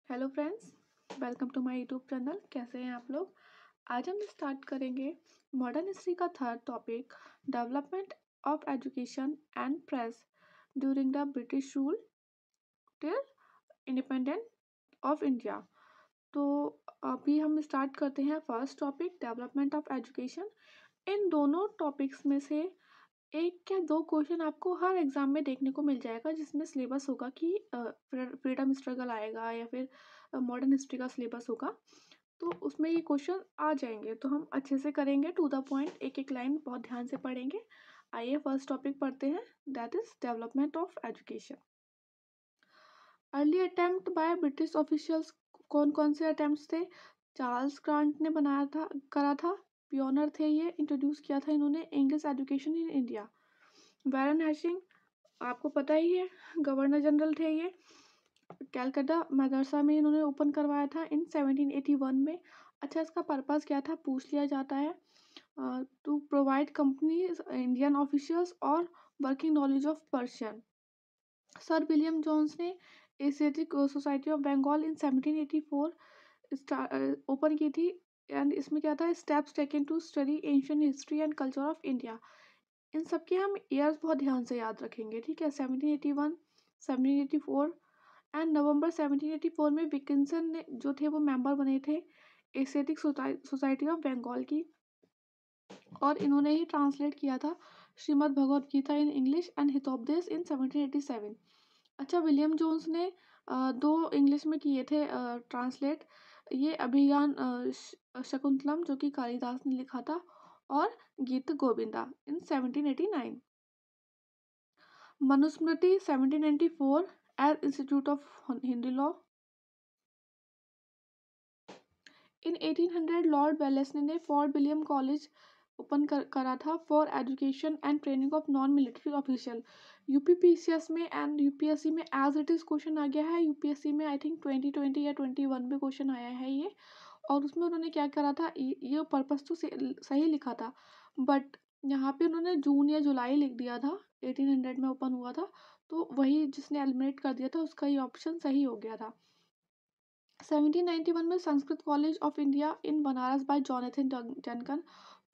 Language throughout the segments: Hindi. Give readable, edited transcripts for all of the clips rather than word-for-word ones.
Hello friends, welcome to my YouTube channel. कैसे हैं आप लोग? आज हम स्टार्ट करेंगे मॉडर्न हिस्ट्री का third topic, development of education and press during the British rule till independent of India. तो अभी हम स्टार्ट करते हैं first topic, development of education. इन दोनों टॉपिक्स में से एक या दो क्वेश्चन आपको हर एग्जाम में देखने को मिल जाएगा, जिसमें सिलेबस होगा कि फ्रीडम स्ट्रगल आएगा या फिर मॉडर्न हिस्ट्री का सिलेबस होगा। तो उसमें ये क्वेश्चन आ जाएंगे, तो हम अच्छे से करेंगे, टू द पॉइंट, एक एक लाइन बहुत ध्यान से पढ़ेंगे। आइए फर्स्ट टॉपिक पढ़ते हैं, that is development of education. Early attempt by British officials, कौन कौन से अटेम्प्ट्स थे? चार्ल्स ग्रांट ने बनाया था, करा था, पियोनर थे ये, इंट्रोड्यूस किया था इन्होंने English education in India. Warren Hastings, आपको पता ही है, गवर्नर जनरल थे ये। कैलकाटा मदरसा में इन्होंने ओपन करवाया था इन 1781 में। अच्छा, इसका पर्पस क्या था पूछ लिया जाता है। To provide companies Indian officials और working knowledge of Persian. Sir William Jones ने Asiatic society of Bengal in 1784 open की थी। एंड इसमें क्या था, steps taken to study ancient history and culture of India. इन सब के हम ईयर्स बहुत ध्यान से याद रखेंगे, ठीक है। 1781, 1784 एंड नवंबर 1784 में विकिंसन ने जो थे वो मेंबर बने थे एशियाटिक सोसाइटी ऑफ बंगाल की, और इन्होंने ही ट्रांसलेट किया था Shrimad Bhagavad Gita in English and Hitopadesha in 1787। अच्छा, विलियम जोन्स ने दो इंग्लिश में किए थे ट्रांसलेट, ये अभिज्ञान शकुंतलम जो कि कालिदास ने लिखा था, और Geet Govinda in 1789। Manusmriti 1794 as institute of Hindi law. In 1800 Lord Wellesley ने फोर्ट विलियम कॉलेज ओपन करा था for education and training of non military official. UPPCS में एंड यूपीएससी में एज इट इज क्वेश्चन आ गया है। यूपीएससी में आई थिंक 2020 या 21 में क्वेश्चन आया है ये, और उसमें उन्होंने क्या करा था, ये पर्पस तो सही लिखा था, बट यहाँ पे उन्होंने जून या जुलाई लिख दिया था। 1800 में ओपन हुआ था, तो वही जिसने एलिमिनेट कर दिया था उसका ये ऑप्शन सही हो गया था। 1791 में Sanskrit college of India in Banaras by Jonathan Duncan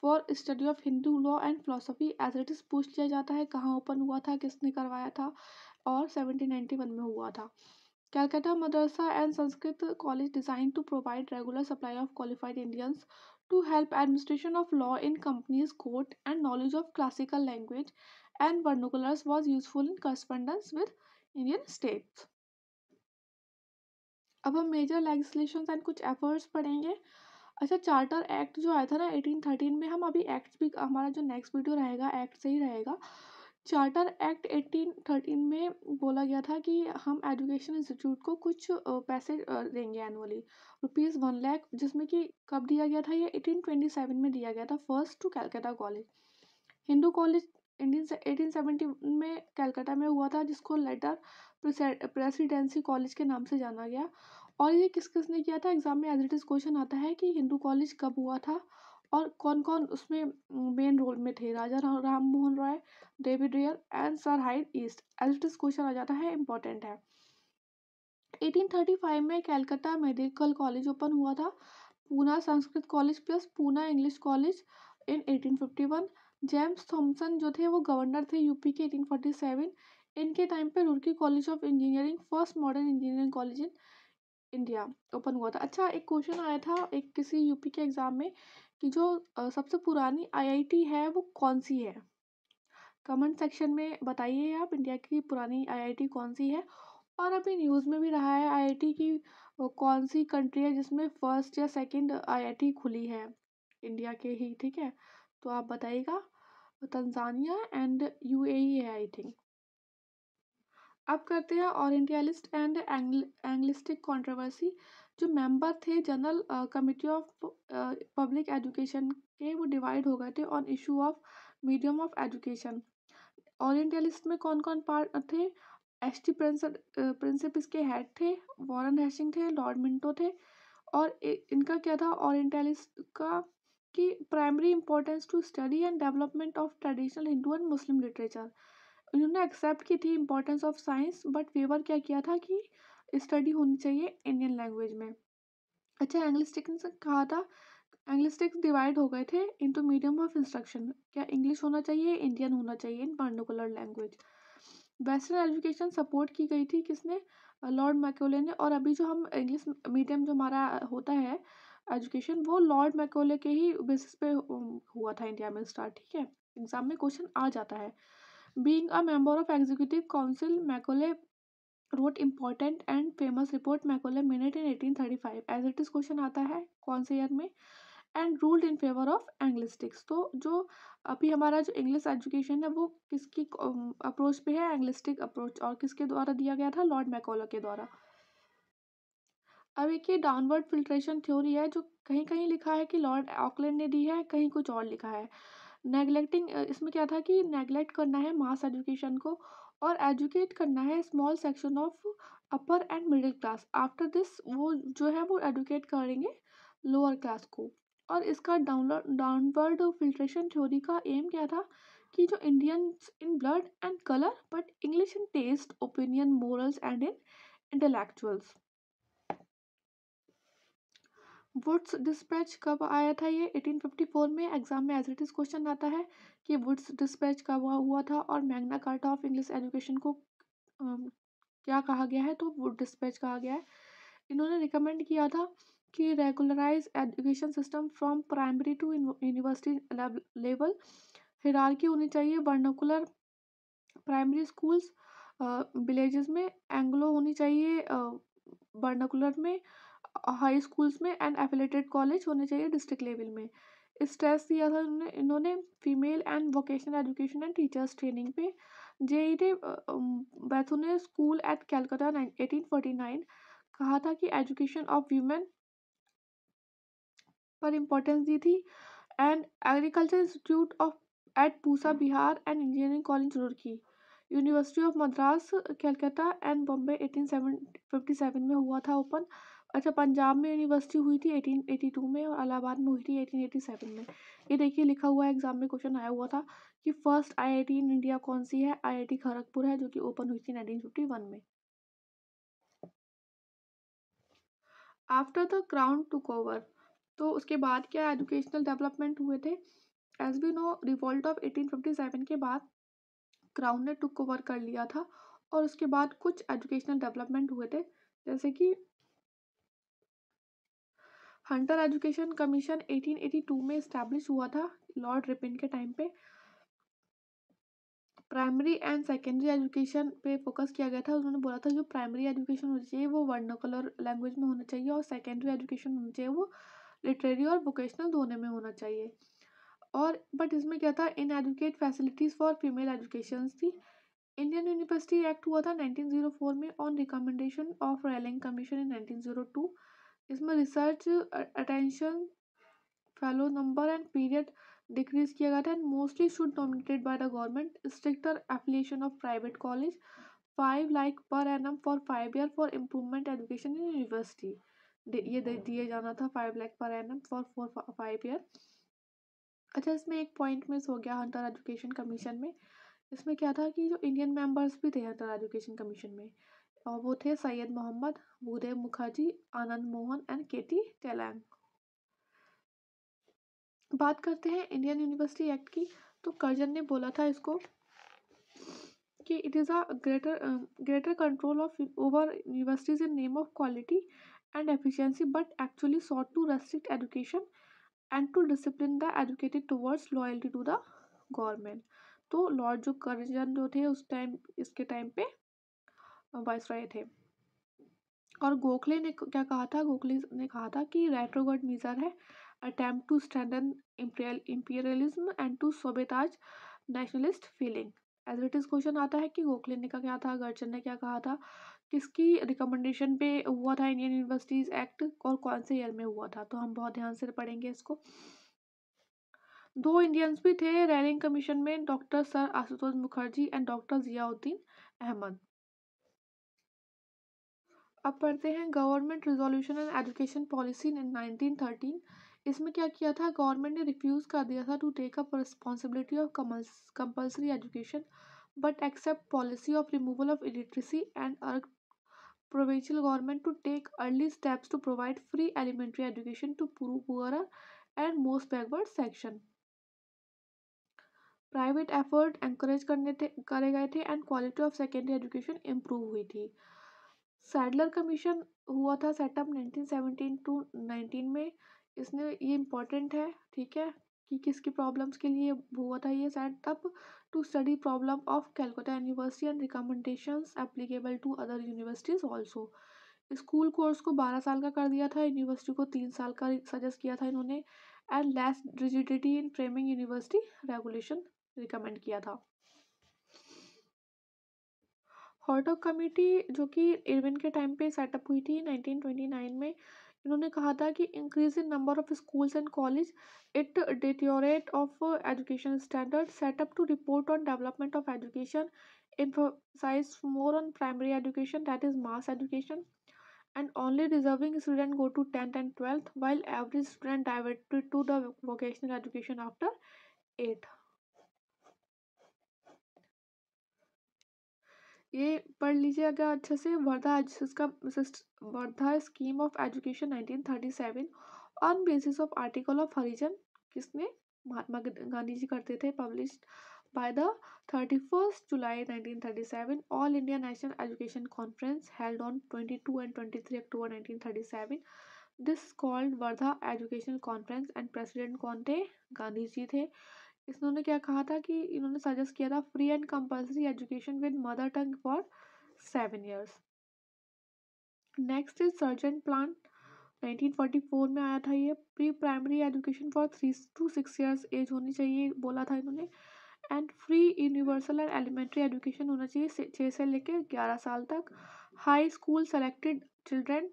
for study of Hindu law and philosophy. As it is पूछ लिया जाता है कहाँ ओपन हुआ था, किसने करवाया था, और 1791 में हुआ था। Calcutta Madrasa and Sanskrit College designed to provide regular supply of qualified Indians to help administration of law in companies court, and knowledge of classical language and vernaculars was useful in correspondence with Indian states। अब हम मेजर लेजिस्लेशन एंड कुछ एफर्ट्स पढ़ेंगे। अच्छा, चार्टर एक्ट जो आया था ना 1813 में, हम अभी एक्ट भी, हमारा जो नेक्स्ट वीडियो रहेगा एक्ट से ही रहेगा। चार्टर एक्ट 1813 में बोला गया था कि हम एजुकेशन इंस्टीट्यूट को कुछ पैसे देंगे एनुअली, ₹1 लाख, जिसमें कि कब दिया गया था, ये 1827 में दिया गया था first to Calcutta college. Hindu college Indian 1870 में कैलकाटा में हुआ था, जिसको लेटर प्रेसिडेंसी कॉलेज के नाम से जाना गया। और ये किस किसने किया था, एग्जाम में एज इट इज क्वेश्चन आता है कि हिंदू कॉलेज कब हुआ था और कौन कौन उसमें मेन रोल में थे। Raja Ram Mohan Roy, David Rear and sir Hyde East, as it is question आ जाता है, इंपॉर्टेंट है। 1835 में कैलकाटा मेडिकल कॉलेज ओपन हुआ था। Poona Sanskrit college plus Poona English college in 1851। James Thompson जो थे वो गवर्नर थे यूपी के 1847। इनके टाइम पे Roorkee college of engineering, first modern engineering college in India, open हुआ था। अच्छा, एक क्वेश्चन आया था एक किसी यूपी के एग्जाम में कि जो सबसे पुरानी आईआईटी है वो कौन सी है। कमेंट सेक्शन में बताइए आप, इंडिया की पुरानी आईआईटी कौन सी है। और अभी न्यूज़ में भी रहा है आईआईटी की कौन सी कंट्री है जिसमें फर्स्ट या सेकंड आईआईटी खुली है, इंडिया के ही, ठीक है। तो आप बताइएगा। तंजानिया एंड यूएई है आई थिंक। अब करते हैं ओरिएंटलिस्ट एंड एंग्लिस्टिक कंट्रोवर्सी। जो मेंबर थे general committee of public education के, वो डिवाइड हो गए थे on issue of medium of education. Orientalist में कौन कौन पार्ट थे? एस टी प्रिंसिप इसके हेड थे, वॉरेन हैशिंग थे, लॉर्ड मिंटो थे। और इनका क्या था ओरिएंटलिस्ट का, कि primary importance to study and development of traditional Hindu and Muslim literature. इन्होंने एक्सेप्ट की थी importance of science, but favour क्या किया था कि स्टडी होनी चाहिए इंडियन लैंग्वेज में। अच्छा, एंग्लिस्टिक्स ने कहा था, एंग्लिस्टिक्स डिवाइड हो गए थे इनटू मीडियम ऑफ इंस्ट्रक्शन, क्या इंग्लिश होना चाहिए, इंडियन होना चाहिए इन particular language. Western education support की गई थी किसने, लॉर्ड मैकॉले ने। और अभी जो हम इंग्लिश मीडियम जो हमारा होता है एजुकेशन, वो लॉर्ड मैकॉले के ही बेसिस पे हुआ था इंडिया में स्टार्ट। ठीक है, एग्जाम में क्वेश्चन आ जाता है। Being a member of executive council, Macaulay wrote important and famous report Macaulay minute in 1835, as it is question आता है कौन से ईयर में, and ruled in favour of Anglicists. तो जो अभी हमारा जो इंग्लिश एजुकेशन है वो किसकी अप्रोच पे है, एंग्लिस्टिक अप्रोच, और किसके द्वारा दिया गया था, लॉर्ड मैकॉले के द्वारा। अब एक ये डाउनवर्ड फिल्ट्रेशन थ्योरी है जो कहीं कहीं लिखा है कि लॉर्ड ऑकलैंड ने दी है, कहीं कुछ और लिखा है। नेगलेक्टिंग, इसमें क्या था कि नेगलेक्ट करना है मास एजुकेशन को और एजुकेट करना है small section of upper and middle class. After this वो जो है वो एजुकेट करेंगे लोअर क्लास को। और इसका डाउनवर्ड फिल्ट्रेशन थ्योरी का एम क्या था कि जो Indians in blood and colour but English in taste, opinion, morals and in intellectuals. Wood's dispatch कब आया था, ये 1854 में। एग्जाम में एज इट इज क्वेश्चन आता है कि वुड्स डिस्पैच कब हुआ था, और Magna carta of English education को क्या कहा गया है, तो वुड डिस्पैच कहा गया है। इन्होंने रिकमेंड किया था कि regularise education system from primary to university level, hierarchy होनी चाहिए, वर्नाकुलर प्राइमरी स्कूल्स विलेजेस में, एंग्लो होनी चाहिए वर्नाकुलर में हाई स्कूल्स में, एंड एफिलेटेड कॉलेज होने चाहिए डिस्ट्रिक्ट लेवल में। स्ट्रेस दिया था इन्होंने female and vocational education and teachers training पे। जे बैथू ने स्कूल एट कैलकाटा 1849 कहा था कि एजुकेशन ऑफ वीमेन पर इम्पोर्टेंस दी थी। And agriculture institute of at Pusa Bihar and engineering college Roorkee, university of Madras Calcutta and Bombay 1857 में हुआ था ओपन। अच्छा, पंजाब में यूनिवर्सिटी हुई थी 1882 में, और इलाहाबाद में हुई थी 1887 में। ये देखिए लिखा हुआ है, एग्जाम में क्वेश्चन आया हुआ था कि फर्स्ट आईआईटी इन इंडिया कौन सी है, आईआईटी खड़गपुर है, जो कि ओपन हुई थी 1951 में। After the crown took over, तो उसके बाद क्या एजुकेशनल डेवलपमेंट हुए थे। As we know, revolt of 1857 के बाद क्राउन ने टुक ओवर कर लिया था, और उसके बाद कुछ एजुकेशनल डेवलपमेंट हुए थे, जैसे कि हंटर एजुकेशन कमीशन 1882 में इस्टेब्लिश हुआ था लॉर्ड रिपन के टाइम पे। प्राइमरी एंड सेकेंडरी एजुकेशन पे फोकस किया गया था। उन्होंने बोला था जो प्राइमरी एजुकेशन होनी चाहिए वो वर्नाकुलर लैंग्वेज में होना चाहिए, और सेकेंडरी एजुकेशन होनी चाहिए वो लिटरेरी और वोकेशनल दोनों में होना चाहिए। और बट इसमें क्या था, inadequate facilities for female education थी। इंडियन यूनिवर्सिटी एक्ट हुआ था 1904 में ऑन रिकमेंडेशन ऑफ रेलिंग कमीशन इन 1902। इसमें research attention fellow number and period decrease किया गया था, and mostly should nominated by the government, stricter affiliation of private college, 5 lakh per annum for 5 year for improvement education in university. ये दिए जाना था 5 lakh per annum for 5 year. अच्छा, इसमें एक पॉइंट मिस हो गया हंटर एजुकेशन कमीशन में। इसमें क्या था कि जो इंडियन मेंबर्स भी थे हंटर एजुकेशन कमीशन में, और वो थे सैयद मोहम्मद, भूदेव मुखर्जी, आनंद मोहन एंड केटी टेलैंग। बात करते हैं इंडियन यूनिवर्सिटी एक्ट की। तो कर्जन ने बोला था इसको कि it is a greater control of over universities in name of quality and efficiency, but actually sought to restrict education and to discipline the educated towards loyalty to the government. तो लॉर्ड जो कर्जन जो थे उस टाइम, इसके टाइम पे वाइसरॉय थे। और गोखले ने क्या कहा था, गोखले ने कहा था कि रेट्रोगर्ड मीजर है, attempt to strengthen imperialism and to sabotage nationalist feeling. As it is question आता है कि गोखले ने का क्या था, गर्जन ने क्या कहा था, किसकी रिकमेंडेशन पे हुआ था इंडियन यूनिवर्सिटीज एक्ट, और कौन से ईयर में हुआ था। तो हम बहुत ध्यान से पढ़ेंगे इसको। दो इंडियंस भी थे रेलिंग कमीशन में, doctor sir Ashutosh Mukherjee and doctor Ziauddin Ahmad. अब पढ़ते हैं government resolution and education policy in 1913। इसमें क्या किया था, गवर्नमेंट ने रिफ्यूज़ कर दिया था to take up responsibility of compulsory education but accept policy of removal of illiteracy and provincial government to take early steps to provide free elementary education to poorer and most backward section. Private effort encourage करे गए थे and quality of secondary education improve हुई थी. सैडलर कमीशन हुआ था सेटअप 1917 टू 19 में. इसने ये इम्पोर्टेंट है, ठीक है, कि किसकी प्रॉब्लम्स के लिए हुआ था ये setup. To study problem of Calcutta university and recommendations applicable to other universities also. School course को 12 साल का कर दिया था, यूनिवर्सिटी को 3 साल का सजेस्ट किया था इन्होंने. And less rigidity in framing university regulation recommend किया था. हॉटॉक कमेटी जो कि इरविन के टाइम पे सेटअप हुई थी 1929 में. इन्होंने कहा था कि increase in number of schools and college it deteriorate of education standard. Setup to report on development of education, emphasize more on primary education, that is mass education, and only deserving students go to 10th and 12th while average student diverted to the vocational education after 8. ये पढ़ लीजिएगा अच्छे से. Wardha scheme of education 1937 on basis of article of Harijan. किसने? महात्मा गांधी जी करते थे. Published by the 31st July 1937. All India national education conference held on 22 and 23 October 1937. This called Wardha education conference and president कौन थे? गांधी जी थे. इन्होंने क्या कहा था कि इन्होंने सजेस्ट किया था free and compulsory education with mother tongue for 7 years. Next is Sargent plan. 1944 में आया था ये. Pre primary education for 3 to 6 years age होनी चाहिए बोला था इन्होंने. And free universal and elementary education होना चाहिए 6 से लेकर 11 साल तक. हाई स्कूल सेलेक्टेड चिल्ड्रेन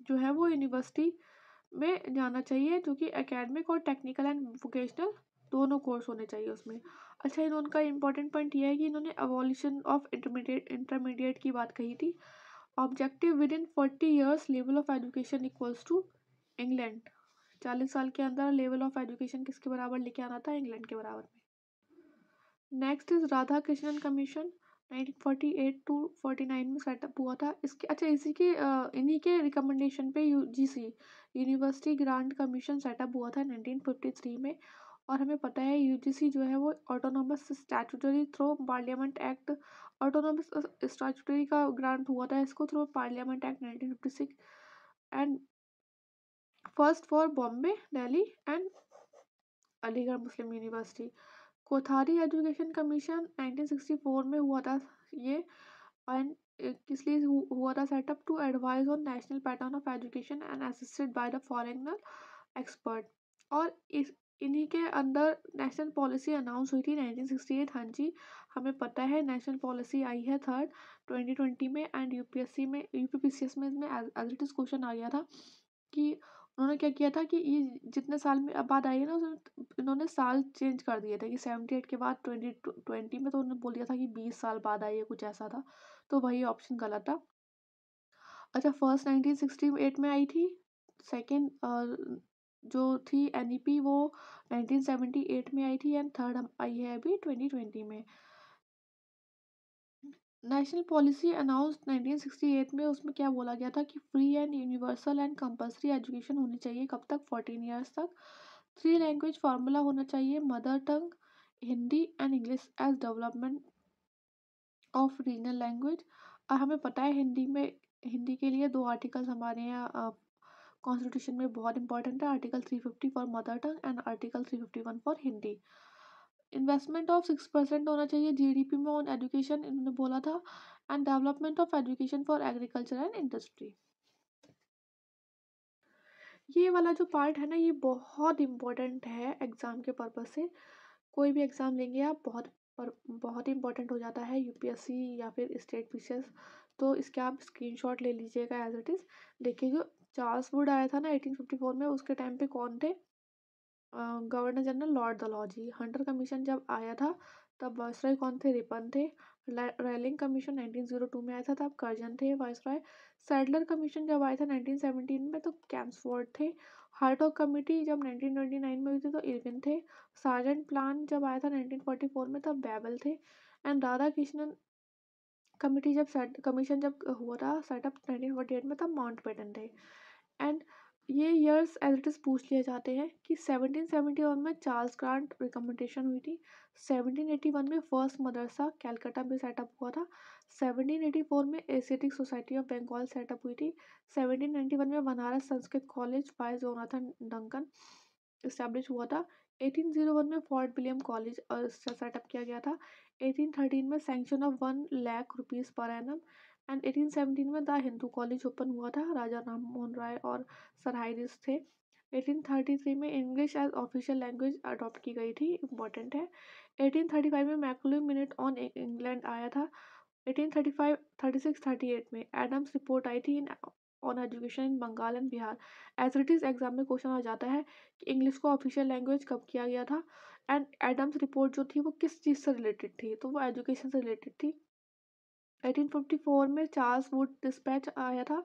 जो है वो यूनिवर्सिटी में जाना चाहिए, जो कि एकेडमिक और टेक्निकल एंड वोकेशनल दोनों कोर्स होने चाहिए उसमें. अच्छा, इन्होंने का इंपॉर्टेंट पॉइंट ये है कि इन्होंने अबॉलिशन ऑफ इंटरमीडिएट की बात कही थी. Objective within 40 years level of education equals to England. 40 साल के अंदर लेवल ऑफ एजुकेशन किसके बराबर लेके आना था? इंग्लैंड के बराबर में. Next is Radha Krishnan commission 1948 to 49 में सेटअप हुआ था. इसके अच्छा इसी के इन्हीं के रिकमेंडेशन पे UGC university grant commission setup हुआ था 1953 में. और हमें पता है यूजीसी जो है वो autonomous statutory through parliament act, autonomous statutory का ग्रांट हुआ था इसको through parliament act 1956. And first for Bombay, Delhi and Aligarh Muslim university. Kothari education commission 1964 में हुआ था ये. एंड किस लिए हुआ था setup? To advise on national pattern of education and assisted by the foreigner expert. और इस इन्हीं के अंदर नेशनल पॉलिसी अनाउंस हुई थी 1968. हाँ जी, हमें पता है नेशनल पॉलिसी आई है थर्ड 2020 में. एंड यूपीएससी में यूपीपीसीएस में इसमें एज इट इज क्वेश्चन आ गया था कि उन्होंने क्या किया था कि ये जितने साल में अब बाद आई है ना उसमें इन्होंने साल चेंज कर दिए थे कि 78 के बाद 2020 में तो उन्होंने बोल दिया था कि 20 साल बाद आई है, कुछ ऐसा था. तो वही ऑप्शन गलत था. अच्छा, फर्स्ट 1968 में आई थी. सेकेंड जो थी एनईपी वो 1978 में आई थी. एंड थर्ड हम आई है अभी 2020 में. नेशनल पॉलिसी अनाउंस 1968 में. उसमें क्या बोला गया था कि free and universal and compulsory education होनी चाहिए. कब तक? 14 years तक. 3 लैंग्वेज फार्मूला होना चाहिए, mother tongue, Hindi and English as development of regional language. हमें पता है हिंदी के लिए 2 आर्टिकल्स हमारे यहाँ कॉन्स्टिट्यूशन में बहुत इंपॉर्टेंट है. Article 350 for mother tongue and article 351 for Hindi. Investment of 6% होना चाहिए जीडीपी में ऑन एजुकेशन इन्होंने बोला था. And development of education for agriculture and industry. ये वाला जो पार्ट है ना ये बहुत इम्पोर्टेंट है एग्ज़ाम के पर्पज़ से. कोई भी एग्ज़ाम लेंगे आप बहुत इंपॉर्टेंट हो जाता है यूपीएससी या फिर स्टेट पीसीएस. तो इसके आप स्क्रीनशॉट ले लीजिएगा एज इट इज़. देखिए जो चार्ल्स वुड आया था ना 1854 में, उसके टाइम पे कौन थे? Governor general Lord Dalhousie. Hunter commission जब आया था तब वायसराय कौन थे? रिपन थे. रेलिंग कमीशन 1902 में आया था तब कर्जन थे वायसराय. सैडलर कमीशन जब आया था 1917 में तो कैम्सफोर्ड थे. हार्टॉग कमेटी जब 1929 में हुई थी तो इरविन थे. सार्जेंट प्लान जब आया था 1944 में तब बेबल थे. एंड राधा कृष्णन कमीशन जब हुआ था सेटअप 1948 में, तब माउंट बेटन थे। एंड ये ईयर्स एज इट इज़ पूछ लिए जाते हैं कि 1771 में चार्ल्स ग्रांट रिकमेंडेशन हुई थी, 1781 में फर्स्ट मदरसा कैलकाटा में सेटअप हुआ था, 1784 में Asiatic society of Bengal setup हुई थी, 1791 में Banaras Sanskrit college by Jonathan Duncan establish हुआ था, 1801 में फोर्ट विलियम कॉलेज सेटअप किया गया था, 1813 में sanction of 1 lakh rupees per annum, and 1817 में द हिंदू कॉलेज ओपन हुआ था, राजा राम मोहन राय और सर हाइरिस थे। 1833 में English as official language adopt की गई थी, इम्पोर्टेंट है। 1835 में मैकुलम मिनट ऑन इंग्लैंड आया था। 1835, 36, 38 में एडम्स रिपोर्ट आई थी on education in Bengal and Bihar. As it is exam में क्वेश्चन आ जाता है कि इंग्लिश को ऑफिशियल लैंग्वेज कब किया गया था, एंड एडम्स रिपोर्ट जो थी वो किस चीज़ से रिलेटेड थी, तो वो एजुकेशन से रिलेटेड थी। 1854 में चार्ल्स वुड डिस्पैच आया था।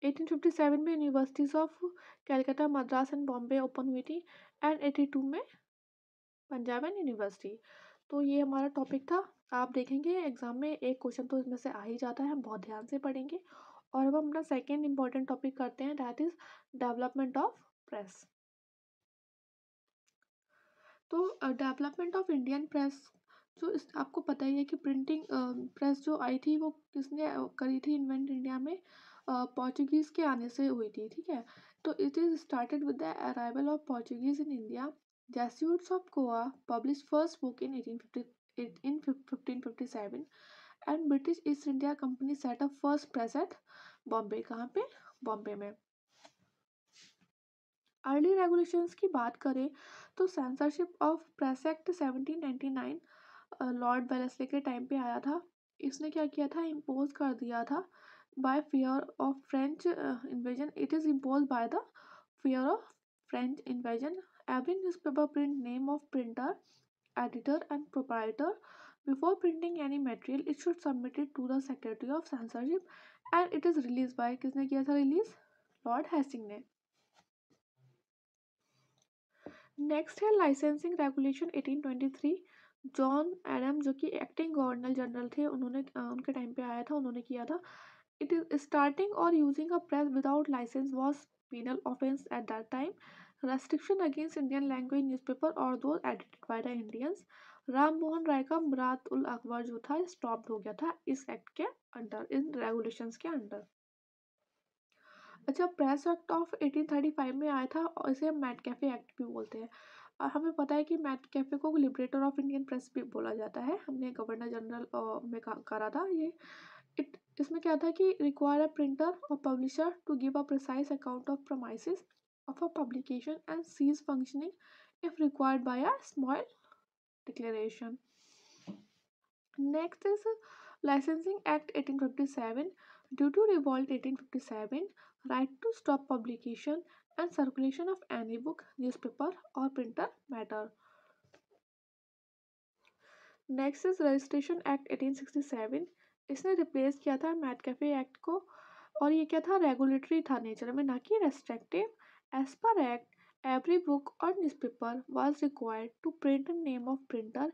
1857 में universities of Calcutta, Madras and Bombay open हुई थी, एंड 82 में पंजाब एंड यूनिवर्सिटी। तो ये हमारा टॉपिक था। आप देखेंगे एग्जाम में एक क्वेश्चन तो इसमें से आ ही जाता है, हम बहुत ध्यान से पढ़ेंगे। और अब हम अपना सेकेंड इंपॉर्टेंट टॉपिक करते हैं, that is development of press. तो डेवलपमेंट ऑफ इंडियन प्रेस, जो आपको पता ही है कि प्रिंटिंग प्रेस जो आई थी वो किसने करी थी इन्वेंट इंडिया में, पोर्चुगीज़ के आने से हुई थी, ठीक है। तो it is started with the arrival of Portuguese in India. Jesuits of Goa publish first book in 1557, and British East India Company set up first press at Bombay. कहाँ पे? बॉम्बे में। अर्ली रेगुलेशंस की बात करें तो censorship of press act 1799 Lord Wellesley के टाइम पे आया था। इसने क्या किया था, इम्पोज कर दिया था bye fear of French invasion. It is impose by the fear of French invasion. Every newspaper print name of printer, editor and proprietor before printing any material. It should submit it to the secretary of censorship and it is released by, किसने किया था रिलीज? लॉर्ड हेस्टिंग ने। नेक्स्ट है लाइसेंसिंग रेगुलेशन 1823। जॉन एडम जो कि एक्टिंग गवर्नर जनरल थे, उन्होंने उनके टाइम पे आया था, उन्होंने किया था। इट इज स्टार्टिंग और using a press without licence was penal offense at that time. Restriction against Indian language newspaper or those edited by the Indians. Ram Mohan Rai का मुराद उल अकबर जो था स्टॉप हो गया था इस एक्ट के अंडर, इन रेगुलेशंस के अंडर। अच्छा, प्रेस एक्ट ऑफ 1835 में आया था और इसे मैट कैफे एक्ट भी बोलते हैं। और हमें पता है कि मैट कैफे को लिबरेटर ऑफ इंडियन प्रेस भी बोला जाता है, हमने गवर्नर जनरल में करा था ये। इसमें क्या था कि रिक्वायर अ प्रिंटर और publisher to give a precise account of premises of a publication and cease functioning if required by a small declaration. Next is Licensing Act 1857. Due to revolt 1857, right to stop publication and circulation of any book, newspaper or printer matter. Next is Registration Act 1867. इसने रिप्लेस किया था मैट कैफे एक्ट को, और ये क्या था, रेगुलेटरी था नेचर में, ना कि restrictive. As per act, every book or newspaper was required to print the name of printer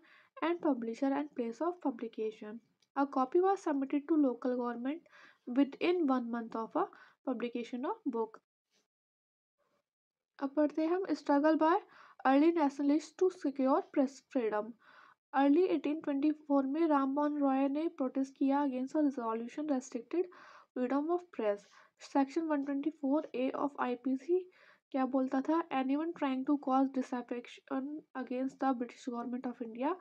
and publisher and place of publication. A copy was submitted to local government within 1 month of a publication of book. अब पढ़ते हैं हम struggle by early nationalist to secure press freedom. Early 1824 में राम मोहन रॉय ने प्रोटेस्ट किया against a resolution restricted freedom of press. Section 124A of IPC क्या बोलता था, anyone trying to cause disaffection against the British government of India,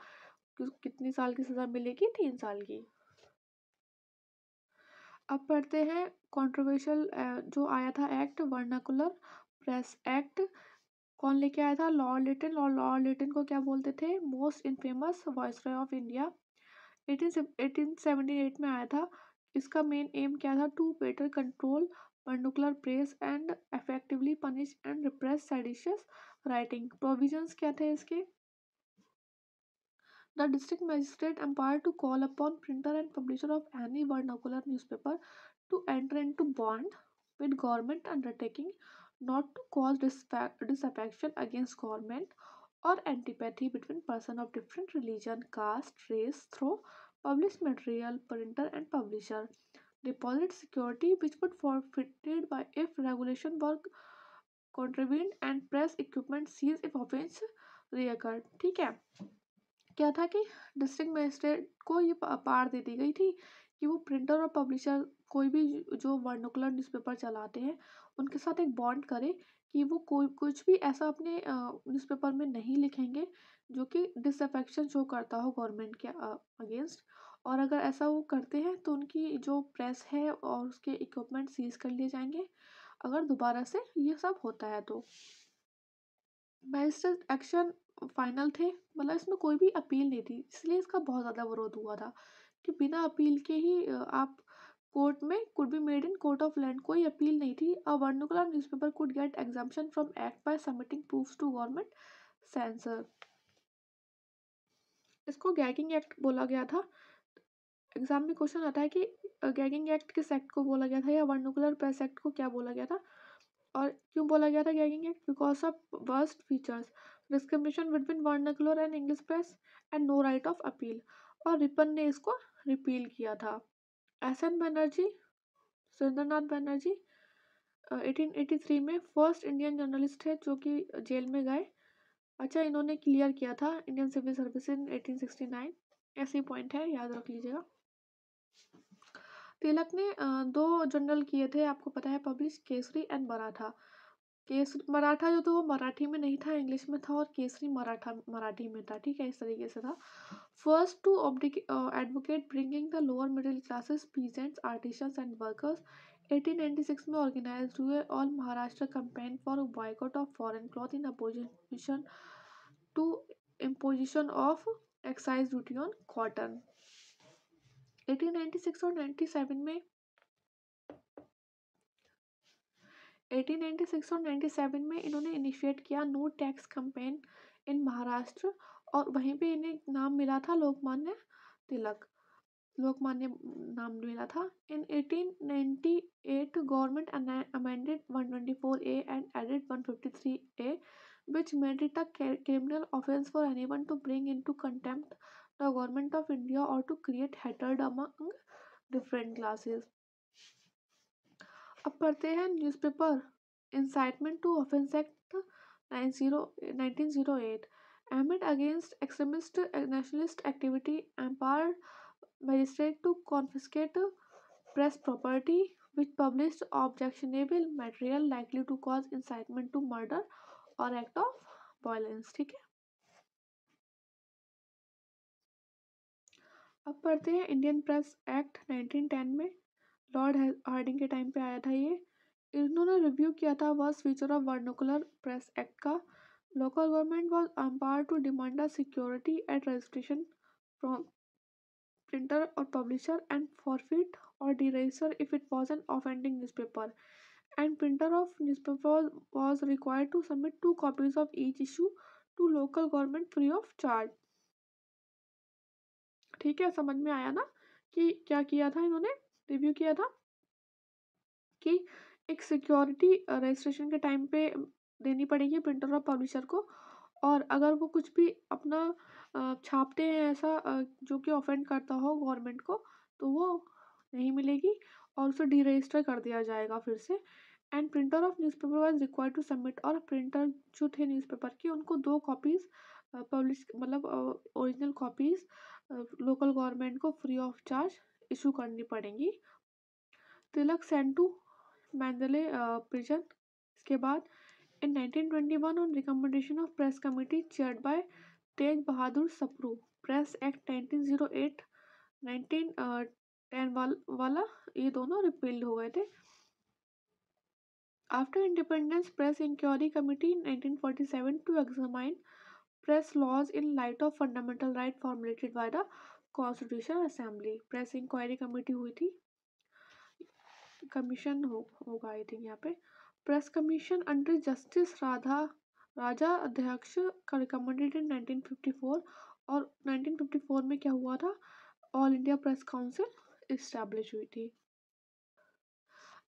कितनी साल की सज़ा मिलेगी? 3 साल की। अब पढ़ते हैं कंट्रोवर्शियल जो आया था एक्ट, वर्नाकुलर प्रेस एक्ट। कौन लेके आया था? Lord Lytton. और लॉर्ड लिटन को क्या बोलते थे? Most infamous viceroy of India. 1878 में आया था। इसका मेन एम क्या था? To better control vernacular press and effectively punish and repress seditious writing. Provisions क्या थे इसके? The district magistrate empowered to call upon printer and publisher of any vernacular newspaper to enter into bond with government undertaking not to cause disaffection against government or antipathy between person of different religion, caste, race through publish material, printer and publisher, deposit security which would forfeited by if regulation were contravened and press equipment seized if offense reoccurred। ठीक है, क्या था कि डिस्ट्रिक्ट मजिस्ट्रेट को ये पावर दे दी गई थी कि वो प्रिंटर और पब्लिशर कोई भी जो वर्नाकुलर न्यूज़पेपर चलाते हैं उनके साथ एक बॉन्ड करे कि वो कोई कुछ भी ऐसा अपने न्यूज़पेपर में नहीं लिखेंगे जो कि डिसअफेक्शन शो करता हो गवर्नमेंट के अगेंस्ट, और अगर ऐसा वो करते हैं तो उनकी जो प्रेस है और उसके इक्विपमेंट सीज कर लिए जाएंगे अगर दोबारा से ये सब होता है तो। मजिस्ट्रेट एक्शन फाइनल थे, मतलब इसमें कोई भी अपील नहीं थी, इसलिए इसका बहुत ज़्यादा विरोध हुआ था कि बिना अपील के ही आप कोर्ट में could be made in court of land, कोई अपील नहीं थी। A vernacular newspaper could get exemption from act by submitting proofs to government censor. इसको गैगिंग एक्ट बोला गया था। एग्जाम में क्वेश्चन आता है कि गैगिंग एक्ट किस एक्ट को बोला गया था या वर्नाकुलर प्रेस एक्ट को क्या बोला गया था, और क्यों बोला गया था gagging act? Because of worst features, discrimination between vernacular and English press and no right of appeal. और रिपन ने इसको रिपील किया था। एस एन बनर्जी, सुरेंद्रनाथ बनर्जी 1883 में फर्स्ट इंडियन जर्नलिस्ट है जो कि जेल में गए। अच्छा, इन्होंने क्लियर किया था इंडियन सिविल सर्विस इन 1869। ऐसे पॉइंट है, याद रख लीजिएगा। तिलक ने दो जर्नल किए थे, आपको पता है, पब्लिश, केसरी एंड मराठा। मराठा जो था वो मराठी में नहीं था, इंग्लिश में था, और केसरी मराठी में था। ठीक है, इस तरीके से था। First to advocate bringing the lower middle classes, peasants, artisans and workers, 1896 में ऑर्गेनाइज हुए all Maharashtra campaign for boycott of foreign cloth in opposition to imposition of excise duty on cotton. 1896 और 97 में 1896 और 97 में इन्होंने इनिशिएट किया no tax campaign in Maharashtra, और वहीं पे इन्हें नाम मिला था लोकमान्य तिलक, लोकमान्य नाम मिला था। In 1898 government amended 124A and added 153A which made it a criminal offense for anyone to bring into contempt the government of India or to create hatred among different classes। अब पढ़ते हैं newspaper incitement to offence act 1908। Aimed against extremist nationalist activity empowered magistrate to confiscate press property which published objectionable material likely to cause incitement to murder और एक्ट ऑफ वायलेंस। ठीक है, अब पढ़ते हैं इंडियन प्रेस एक्ट 1910 में। लॉर्ड हार्डिंग के टाइम पे आया था ये। इन्होंने रिव्यू किया था worst feature of vernacular press act का। Local government was empowered to demand a security at registration from printer और publisher and forfeit or deregister if it was an offending newspaper, and printer of newspaper was required to submit 2 copies of each issue to local government free of charge। ठीक है, समझ में आया ना कि क्या किया था इन्होंने, रिव्यू किया था कि एक सिक्योरिटी रजिस्ट्रेशन के टाइम पे देनी पड़ेगी प्रिंटर और पब्लिशर को, और अगर वो कुछ भी अपना छापते हैं ऐसा जो कि ऑफेंड करता हो गवर्नमेंट को तो वो नहीं मिलेगी और उसे डीरजिस्टर कर दिया जाएगा फिर से। And printer of newspaper was required to submit, और प्रिंटर जो थे न्यूज़पेपर की उनको 2 कॉपीज़ पब्लिश मतलब ओरिजिनल कॉपीज़ लोकल गवर्नमेंट को फ्री ऑफ चार्ज इशू करनी पड़ेंगी। Tilak sent to Mandalay prison. इसके बाद in 1921 on recommendation of press committee chaired by Tej Bahadur Sapru, press act 1908 1910 वाला ये दोनों रिपील्ड हो गए थे। After independence press inquiry committee 1947 to examine press laws in light of fundamental right formulated by the constitutional assembly. Press inquiry committee हुई थी, कमीशन होगा आई थिंक यहाँ पे। Press commission under justice Rajadhyaksha का रिकमेंडेड इन 1954, और 1954 में क्या हुआ था, all India press council establish हुई थी।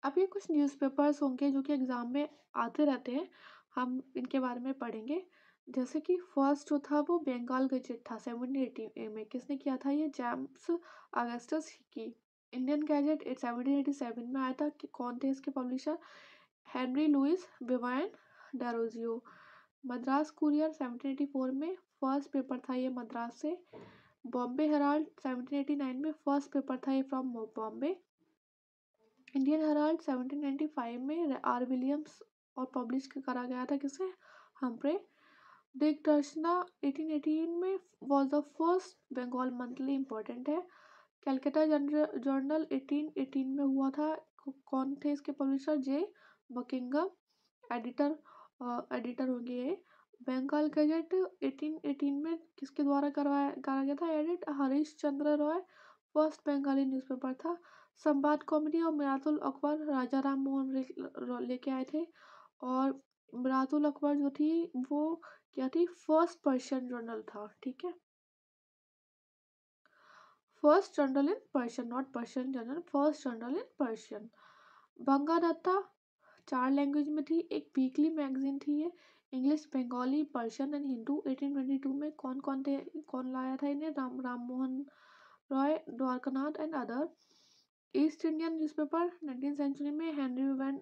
अब ये कुछ न्यूज़पेपर्स होंगे जो कि एग्ज़ाम में आते रहते हैं, हम इनके बारे में पढ़ेंगे। जैसे कि फर्स्ट जो था वो बंगाल गजेट था 1780 में, किसने किया था ये, जेम्स अगस्टस की। इंडियन गैजेट 1787 में आया था, कि कौन थे इसके publisher, Henry Louis Vivian Derozio. Madras courier 1784 में फर्स्ट पेपर था ये मद्रास से। बॉम्बे हेराल्ड 1789 में फर्स्ट पेपर था ये फ्रॉम बॉम्बे। इंडियन हेराल्ड 1795 में आर विलियम्स और पब्लिश करा गया था, किसे, हम्फ्रे। दिग्दर्शना 1818 में was the first Bengal monthly, important है। कैलकाटा जर्नल 1818 में हुआ था, कौन थे इसके पब्लिशर, जे बकिंगम। एडिटर एडिटर होंगे ये। बंगाल गजेट 1818 में किसके द्वारा करा गया था edit, Harish Chandra Roy. First Bengali newspaper था। संवाद कॉमेडी और मिरातुल अकबर राजा राम मोहन लेके आए थे। और मिरातुल अकबर जो थी वो क्या थी, फर्स्ट पर्शियन जर्नल था, ठीक है। First journal in Persian, not Persian journal, first journal in Persian. Bangadutta 4 language में थी, एक वीकली मैगजीन थी ये, English, Bengali, Persian and Hindu. 1822 में कौन लाया था इन्हें, Ram Mohan Roy, Dwarkanath and other. East Indian newspaper 19th century में हेनरी वैन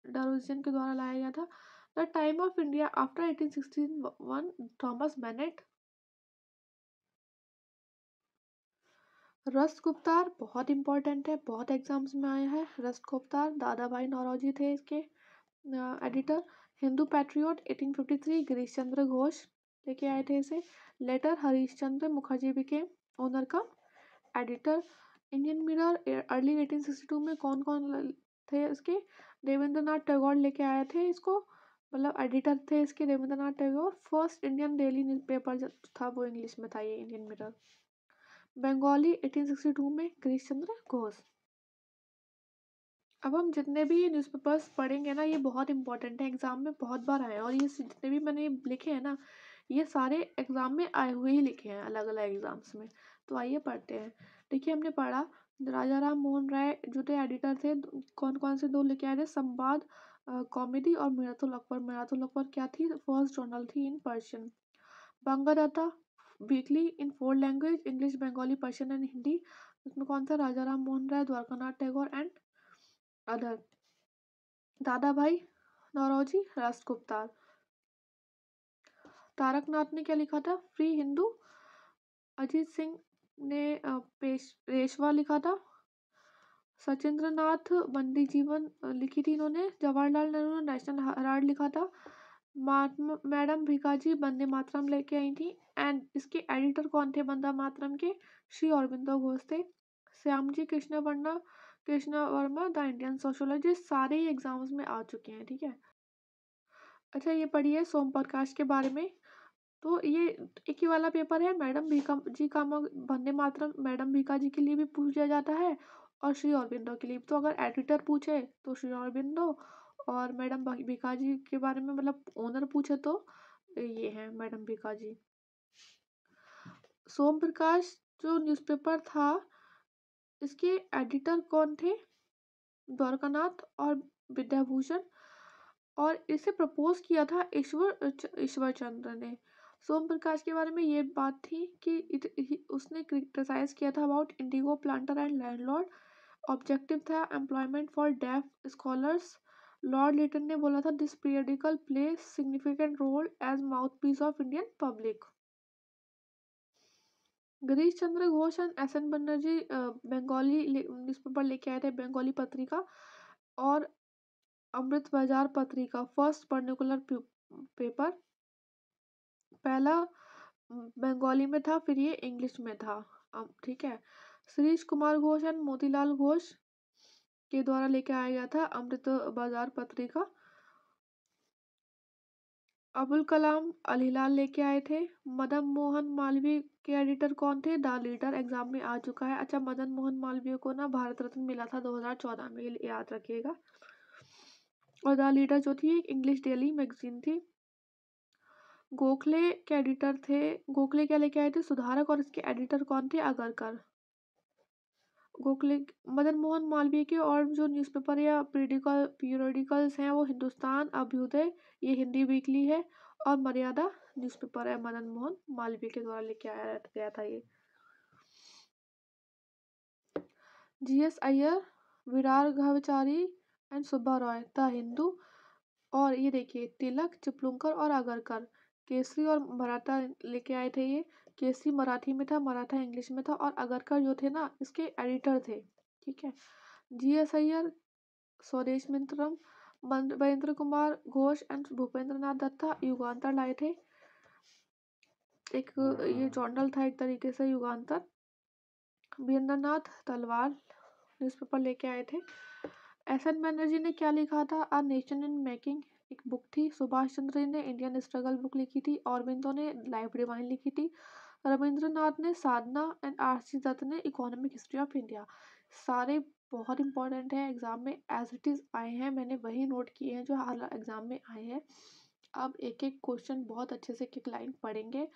डारोजियन के द्वारा लाया गया था। The Time of India after 1861, Thomas Bennett. Rast Goftar बहुत इंपॉर्टेंट है, बहुत एग्जाम्स में आया है। रस्ट गुप्तार दादा भाई नौरोजी थे इसके एडिटर। हिंदू पैट्रियट 1853, गिरीश चंद्र घोष लेके आए थे इसे। लेटर हरीश चंद्र मुखर्जी के ओनर का एडिटर। इंडियन मिरर अर्ली 1862 में कौन कौन थे इसके, देवेंद्रनाथ टैगोर लेके आए थे इसको, मतलब एडिटर थे इसके Debendranath Tagore. First Indian daily newspaper था वो इंग्लिश में था ये इंडियन मिरर। बंगाली 1862 में गिरीश चंद्र घोष। अब हम जितने भी न्यूज़पेपर्स पढ़ेंगे ना, ये बहुत इंपॉर्टेंट है, एग्जाम में बहुत बार आए हैं, और ये जितने भी मैंने लिखे हैं ना, ये सारे एग्जाम में आए हुए ही लिखे हैं, अलग अलग एग्जाम्स में। तो आइए पढ़ते हैं। देखिए हमने पढ़ा, राजा राम मोहन राय जो थे एडिटर थे, कौन कौन से 2 लेके आए थे, संवाद कॉमेडी और मिरातुल अकबर। मिरातुल अकबर क्या थी, फर्स्ट जर्नल थी in Persian. Bangadutta weekly in 4 language, English, Bengali, Persian and Hindi. उसमें कौन सा, Raja Ram Mohan Rai, Dwarkanath Tagore and other. Dadabhai Naoroji, राष्ट्रगुप्तार। Taraknath ने क्या लिखा था, फ्री हिंदू। अजीत सिंह ने पेशवा लिखा था। सचिंद्र नाथ बंदी जीवन लिखी थी इन्होंने। जवाहरलाल नेहरू ने नेशनल हेराल्ड लिखा था। मैडम भिकाजी वंदे मातरम लेके आई थी, एंड इसके एडिटर कौन थे वंदे मातरम के, श्री अरविंदो घोष थे। Shyamji Krishna Verma the Indian sociologist, सारे ही एग्जाम्स में आ चुके हैं, ठीक है। अच्छा ये पढ़िए सोम प्रकाश के बारे में। तो ये एक ही वाला पेपर है, मैडम भीका जी का वंदे मातरम मैडम भीका जी के लिए भी पूछ लिया जाता है, और श्री अरविंदो के लिए। तो अगर एडिटर पूछे तो श्री अरविंदो, और मैडम भीका जी के बारे में मतलब ओनर पूछे तो ये है मैडम भीका जी। सोम प्रकाश जो न्यूज़पेपर था, इसके एडिटर कौन थे, द्वारकानाथ और विद्याभूषण, और इसे प्रपोज किया था ईश्वर चंद्र ने। सोम प्रकाश के बारे में ये बात थी कि उसने क्रिटिसाइज किया था about indigo planter and landlord. Objective था employment for deaf scholars. Lord Lytton ने बोला था this periodical play significant role as mouthpiece of Indian public. Girish Chandra Ghosh and S N Banerjee Bengali newspaper लेके आए थे, बंगाली पत्रिका। और अमृत बाजार पत्रिका, फर्स्ट पर्टिकुलर पेपर। पहला बंगाली में था, फिर ये इंग्लिश में था, ठीक है। श्रीश कुमार घोष एंड मोतीलाल घोष के द्वारा लेके आया गया था अमृत बाजार पत्रिका। अबुल कलाम अलीलाल लेके आए थे। मदन मोहन मालवीय के एडिटर कौन थे, द लीडर एग्जाम में आ चुका है। अच्छा मदन मोहन मालवीय को ना भारत रत्न मिला था 2014 में, ये याद रखिएगा। और द लीडर जो थी एक इंग्लिश डेली मैगजीन थी। गोखले के एडिटर थे, गोखले क्या लेके आए थे, सुधारक, और इसके एडिटर कौन थे, अगरकर। गोखले मदन मोहन मालवीय के और जो न्यूज़पेपर या पीरियडिकल्स हैं वो हिंदुस्तान, अभ्युदय, ये हिंदी वीकली है, और मर्यादा न्यूज़पेपर है, मदन मोहन मालवीय के द्वारा लेके आया गया था ये। GS Iyer, Viraraghavachari and Subba Roy the Hindu. और ये देखिए तिलक, चिपलुंकर और आगरकर, केसरी और मराठा लेके आए थे ये। केसरी मराठी में था, मराठा इंग्लिश में था, और आगरकर जो थे ना इसके एडिटर थे। ठीक है। जीएस अय्यर, स्वदेश मित्रम, महेंद्र कुमार घोष एंड भूपेंद्र नाथ दत्ता युगांतर लाए थे। एक ये जर्नल था एक तरीके से, युगांतर। वीरेंद्रनाथ तलवार न्यूज़पेपर लेके आए थे। एस.एन. बनर्जी ने क्या लिखा था? अ नेशन इन मेकिंग, एक बुक थी। सुभाष चंद्र ने इंडियन स्ट्रगल बुक लिखी थी। अरबिंदो ने लाइफ डिवाइन लिखी थी। रविंद्रनाथ ने साधना एंड आर.सी. दत्त ने इकोनॉमिक हिस्ट्री ऑफ इंडिया। सारे बहुत इंपॉर्टेंट है, एग्जाम में एज इट इज़ आए हैं, मैंने वही नोट किए हैं जो हाल एग्जाम में आए हैं। अब एक एक क्वेश्चन बहुत अच्छे से एक एक लाइन पढ़ेंगे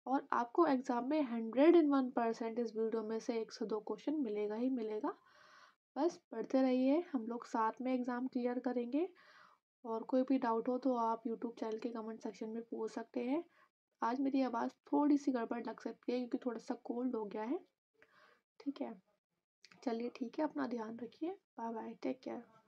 और आपको एग्जाम में 101% इस वीडियो में से 102 क्वेश्चन मिलेगा ही मिलेगा। बस पढ़ते रहिए, हम लोग साथ में एग्ज़ाम क्लियर करेंगे। और कोई भी डाउट हो तो आप यूट्यूब चैनल के कमेंट सेक्शन में पूछ सकते हैं। आज मेरी आवाज़ थोड़ी सी गड़बड़ लग सकती है क्योंकि थोड़ा सा कोल्ड हो गया है। ठीक है, चलिए ठीक है, अपना ध्यान रखिए। Bye bye, take care.